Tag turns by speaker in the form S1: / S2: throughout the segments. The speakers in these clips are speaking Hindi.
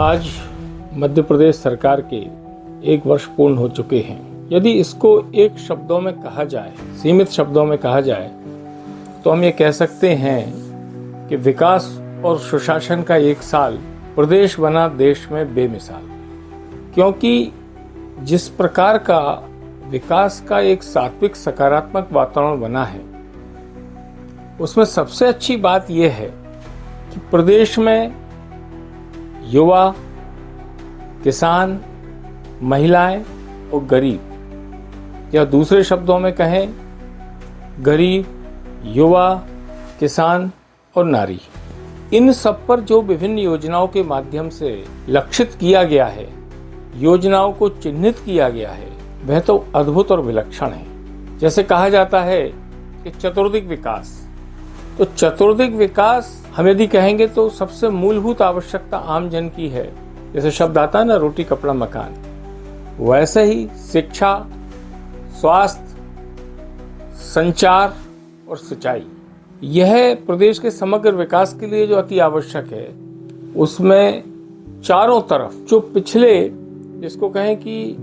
S1: आज मध्य प्रदेश सरकार के 1 वर्ष पूर्ण हो चुके हैं। यदि इसको एक शब्दों में कहा जाए, सीमित शब्दों में कहा जाए, तो हम ये कह सकते हैं कि विकास और सुशासन का 1 साल प्रदेश बना देश में बेमिसाल। क्योंकि जिस प्रकार का विकास का एक सात्विक सकारात्मक वातावरण बना है, उसमें सबसे अच्छी बात यह है कि प्रदेश में युवा, किसान, महिलाएं और गरीब, या दूसरे शब्दों में कहें गरीब, युवा, किसान और नारी, इन सब पर जो विभिन्न योजनाओं के माध्यम से लक्षित किया गया है, योजनाओं को चिन्हित किया गया है, वह तो अद्भुत और विलक्षण है। जैसे कहा जाता है कि चतुर्दिक विकास, तो चतुर्दिक विकास हम यदि कहेंगे तो सबसे मूलभूत आवश्यकता आम जन की है। जैसे शब्द आता है ना, रोटी कपड़ा मकान, वैसे ही शिक्षा, स्वास्थ्य, संचार और सिंचाई, यह प्रदेश के समग्र विकास के लिए जो अति आवश्यक है, उसमें चारों तरफ जो पिछले, जिसको कहें कि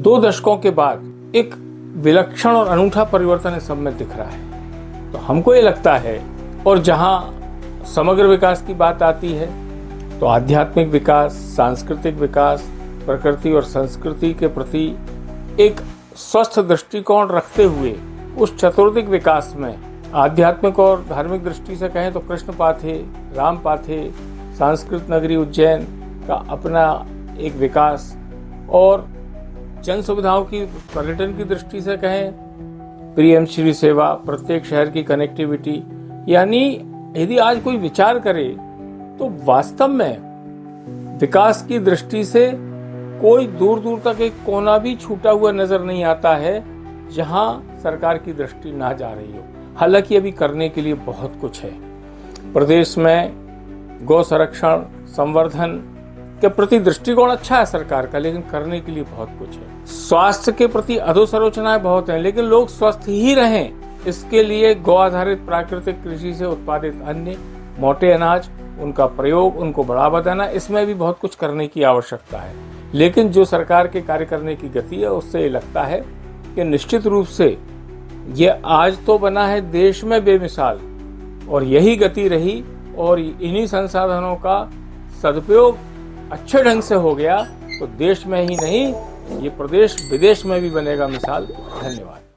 S1: 2 दशकों के बाद एक विलक्षण और अनूठा परिवर्तन इस सब में दिख रहा है। तो हमको ये लगता है, और जहां समग्र विकास की बात आती है तो आध्यात्मिक विकास, सांस्कृतिक विकास, प्रकृति और संस्कृति के प्रति एक स्वस्थ दृष्टिकोण रखते हुए उस चतुर्दिक विकास में आध्यात्मिक और धार्मिक दृष्टि से कहें तो कृष्ण पाथे, राम पाथे, संस्कृत नगरी उज्जैन का अपना एक विकास, और जन सुविधाओं की, पर्यटन की दृष्टि से कहें पीएम-श्री सेवा, प्रत्येक शहर की कनेक्टिविटी। यानी यदि आज कोई विचार करे तो वास्तव में विकास की दृष्टि से कोई दूर दूर तक एक कोना भी छूटा हुआ नजर नहीं आता है जहां सरकार की दृष्टि ना जा रही हो। हालांकि अभी करने के लिए बहुत कुछ है। प्रदेश में गौ संरक्षण, संवर्धन के प्रति दृष्टिकोण अच्छा है सरकार का, लेकिन करने के लिए बहुत कुछ है। स्वास्थ्य के प्रति अधोसंरचनाएं बहुत हैं, लेकिन लोग स्वस्थ ही रहें, इसके लिए गौ आधारित प्राकृतिक कृषि से उत्पादित अन्न, मोटे अनाज, उनका प्रयोग, उनको बढ़ावा देना, इसमें भी बहुत कुछ करने की आवश्यकता है। लेकिन जो सरकार के कार्य करने की गति है, उससे ये लगता है कि निश्चित रूप से ये आज तो बना है देश में बेमिसाल, और यही गति रही और इन्हीं संसाधनों का सदुपयोग अच्छे ढंग से हो गया तो देश में ही नहीं, ये प्रदेश विदेश में भी बनेगा मिसाल। धन्यवाद।